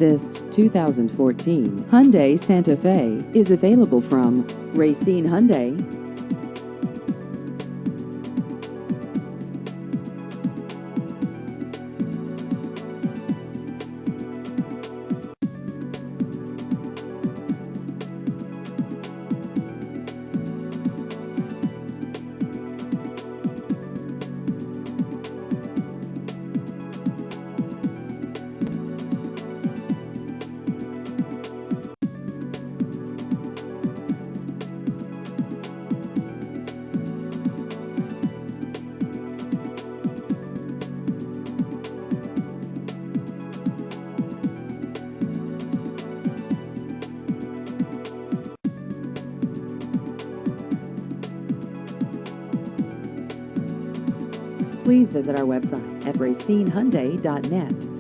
This 2014 Hyundai Santa Fe is available from Racine Hyundai. Please visit our website at racinehyundai.net.